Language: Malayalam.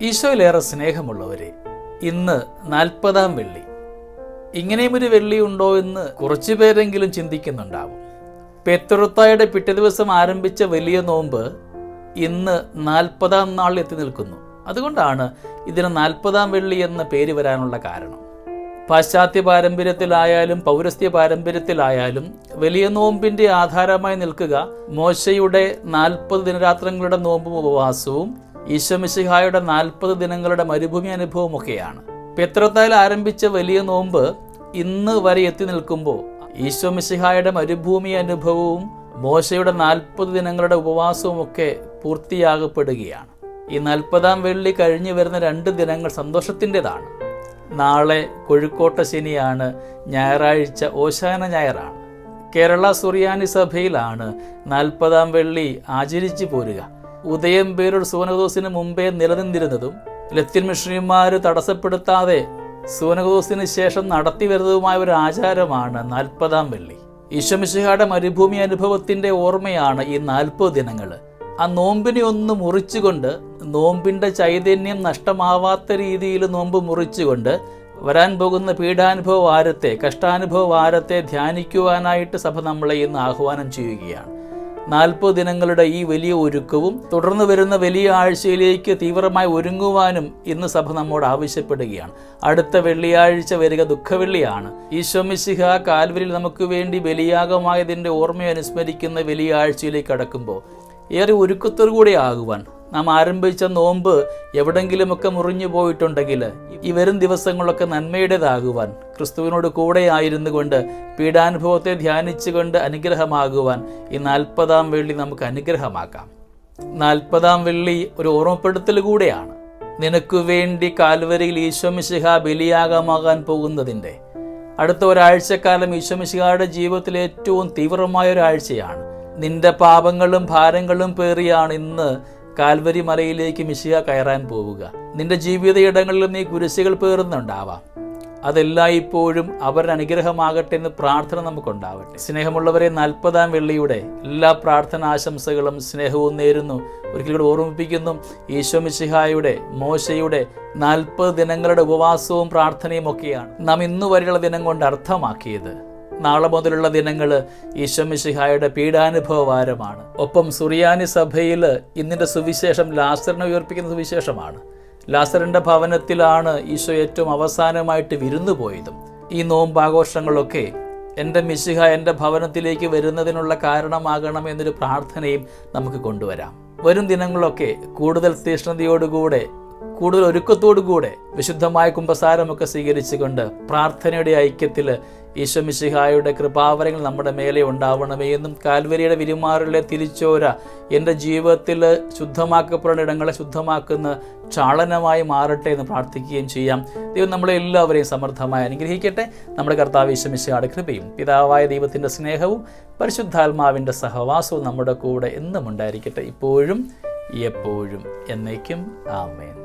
ഈശോയിലേറെ സ്നേഹമുള്ളവരെ, ഇന്ന് 40-ാം വെള്ളി. ഇങ്ങനെയും ഒരു വെള്ളി ഉണ്ടോ എന്ന് കുറച്ചു പേരെങ്കിലും ചിന്തിക്കുന്നുണ്ടാവും. പെത്രുത്തായുടെ പിറ്റേ ദിവസം ആരംഭിച്ച വലിയ നോമ്പ് ഇന്ന് 40-ാം നാളിൽ എത്തി നിൽക്കുന്നു. അതുകൊണ്ടാണ് ഇതിന് 40-ാം വെള്ളി എന്ന പേര് വരാനുള്ള കാരണം. പാശ്ചാത്യ പാരമ്പര്യത്തിലായാലും പൗരസ്ത്യ പാരമ്പര്യത്തിലായാലും വലിയ നോമ്പിന്റെ ആധാരമായി നിൽക്കുക മോശയുടെ 40 ദിനരാത്രങ്ങളുടെ നോമ്പും ഉപവാസവും ഈശോ മിശിഹായുടെ 40 ദിനങ്ങളുടെ മരുഭൂമി അനുഭവവും ഒക്കെയാണ്. പെത്രുത്തായിൽ ആരംഭിച്ച വലിയ നോമ്പ് ഇന്ന് വരെ എത്തി നിൽക്കുമ്പോൾ ഈശോ മിശിഹായുടെ മരുഭൂമി അനുഭവവും മോശയുടെ 40 ദിനങ്ങളുടെ ഉപവാസവും ഒക്കെ പൂർത്തിയാകപ്പെടുകയാണ്. ഈ 40-ാം വെള്ളി കഴിഞ്ഞു വരുന്ന 2 ദിനങ്ങൾ സന്തോഷത്തിൻ്റെതാണ്. നാളെ കൊഴുക്കോട്ട ശനിയാണ്, ഞായറാഴ്ച ഓശാന ഞായറാണ്. കേരള സുറിയാനി സഭയിലാണ് 40-ാം വെള്ളി ആചരിച്ചു പോരുക. ഉദയം പേരൂർ സൂനകദോസിന് മുമ്പേ നിലനിന്നിരുന്നതും ലത്തീൻ മിഷണറിമാർ തടസ്സപ്പെടുത്താതെ സൂനകദോസിന് ശേഷം നടത്തി വരുന്നതുമായ ഒരു ആചാരമാണ് 40-ാം വെള്ളി. ഈശോ മിശിഹായുടെ മരുഭൂമി അനുഭവത്തിന്റെ ഓർമ്മയാണ് ഈ 40 ദിനങ്ങൾ. ആ നോമ്പിനെ ഒന്ന് മുറിച്ചുകൊണ്ട്, നോമ്പിന്റെ ചൈതന്യം നഷ്ടമാവാത്ത രീതിയിൽ നോമ്പ് മുറിച്ചുകൊണ്ട് വരാൻ പോകുന്ന പീഡാനുഭവ വാരത്തെ, കഷ്ടാനുഭവ വാരത്തെ ധ്യാനിക്കുവാനായിട്ട് സഭ നമ്മളെ ഇന്ന് ആഹ്വാനം ചെയ്യുകയാണ്. 40 ദിനങ്ങളുടെ ഈ വലിയ ഒരുക്കവും തുടർന്ന് വരുന്ന വലിയ ആഴ്ചയിലേക്ക് തീവ്രമായി ഒരുങ്ങുവാനും ഇന്ന് സഭ നമ്മോട് ആവശ്യപ്പെടുകയാണ്. അടുത്ത വെള്ളിയാഴ്ച വരിക ദുഃഖവെള്ളിയാണ്. ഈശോ മിശിഹ കാൽവരിയിൽ നമുക്ക് വേണ്ടി ബലിയാഗമായതിൻ്റെ ഓർമ്മയെ അനുസ്മരിക്കുന്ന വലിയ ആഴ്ചയിലേക്ക് കടക്കുമ്പോൾ ഏറെ ഒരുക്കത്തോടു കൂടി ആകുവാൻ, നാം ആരംഭിച്ച നോമ്പ് എവിടെങ്കിലുമൊക്കെ മുറിഞ്ഞു പോയിട്ടുണ്ടെങ്കിൽ ഈ വരും ദിവസങ്ങളൊക്കെ നന്മയുടേതാകുവാൻ, ക്രിസ്തുവിനോട് കൂടെ ആയിരുന്നു കൊണ്ട് പീഡാനുഭവത്തെ ധ്യാനിച്ചുകൊണ്ട് അനുഗ്രഹമാകുവാൻ ഈ 40-ാം വെള്ളി നമുക്ക് അനുഗ്രഹമാക്കാം. 40-ാം വെള്ളി ഒരു ഓർമ്മപ്പെടുത്തൽ കൂടെയാണ്. നിനക്കു വേണ്ടി കാൽവരിയിൽ ഈശോ മിശിഹ ബലിയാഗമാകാൻ പോകുന്നതിൻ്റെ അടുത്ത ഒരാഴ്ചക്കാലം ഈശോ മിശിഹായുടെ ജീവിതത്തിലെ ഏറ്റവും തീവ്രമായ ഒരാഴ്ചയാണ്. നിന്റെ പാപങ്ങളും ഭാരങ്ങളും പേറിയാണ് ഇന്ന് കാൽവരി മലയിലേക്ക് മിശിഹ കയറാൻ പോവുക. നിന്റെ ജീവിത ഇടങ്ങളിൽ നീ കുരിശുകൾ പേറുന്നുണ്ടാവാം. അതെല്ലാം ഇപ്പോഴും അവരുടെ അനുഗ്രഹമാകട്ടെ എന്ന് പ്രാർത്ഥന നമുക്കുണ്ടാവട്ടെ. സ്നേഹമുള്ളവരെ, 40-ാം വെള്ളിയുടെ എല്ലാ പ്രാർത്ഥന ആശംസകളും സ്നേഹവും നേരുന്നു. ഒരിക്കലും കൂടെ ഓർമ്മിപ്പിക്കുന്നു, ഈശോ മിശിഹായുടെ മോശയുടെ 40 ദിനങ്ങളുടെ ഉപവാസവും പ്രാർത്ഥനയും ഒക്കെയാണ് നാം ഇന്നു വരെയുള്ള ദിനം കൊണ്ട് അർത്ഥമാക്കിയത്. നാളെ മുതലുള്ള ദിനങ്ങൾ ഈശോ മിശിഹായുടെ പീഡാനുഭവ വാരമാണ്. ഒപ്പം സുറിയാനി സഭയിൽ ഇന്നിൻ്റെ സുവിശേഷം ലാസറിനെ ഉയർപ്പിക്കുന്ന സുവിശേഷമാണ്. ലാസറിൻ്റെ ഭവനത്തിലാണ് ഈശോ ഏറ്റവും അവസാനമായിട്ട് വിരുന്നു പോയതും. ഈ നോമ്പാഘോഷങ്ങളൊക്കെ എൻ്റെ മിശിഹ എൻ്റെ ഭവനത്തിലേക്ക് വരുന്നതിനുള്ള കാരണമാകണം എന്നൊരു പ്രാർത്ഥനയും നമുക്ക് കൊണ്ടുവരാം. വരും ദിനങ്ങളൊക്കെ കൂടുതൽ തീഷ്ണതയോടുകൂടെ, കൂടുതൽ ഒരുക്കത്തോടുകൂടെ വിശുദ്ധമായ കുമ്പസാരമൊക്കെ സ്വീകരിച്ചുകൊണ്ട് പ്രാർത്ഥനയുടെ ഐക്യത്തിൽ ഈശോ മിശിഹായുടെ കൃപാവരങ്ങൾ നമ്മുടെ മേലെ ഉണ്ടാവണമേ എന്നും കാൽവരിയുടെ വിരുമാറിലെ തിരിച്ചോര എൻ്റെ ജീവിതത്തിൽ ശുദ്ധമാക്കപ്പെടുന്ന ഇടങ്ങളെ ശുദ്ധമാക്കുന്ന ചാളനമായി മാറട്ടെ എന്ന് പ്രാർത്ഥിക്കുകയും ചെയ്യാം. ദൈവം നമ്മളെ എല്ലാവരെയും സമൃദ്ധമായി അനുഗ്രഹിക്കട്ടെ. നമ്മുടെ കർത്താവ് ഈശോ മിശിഹായുടെ കൃപയും പിതാവായ ദൈവത്തിൻ്റെ സ്നേഹവും പരിശുദ്ധാത്മാവിൻ്റെ സഹവാസവും നമ്മുടെ കൂടെ എന്നും ഉണ്ടായിരിക്കട്ടെ, ഇപ്പോഴും എപ്പോഴും എന്നേക്കും. ആമേൻ.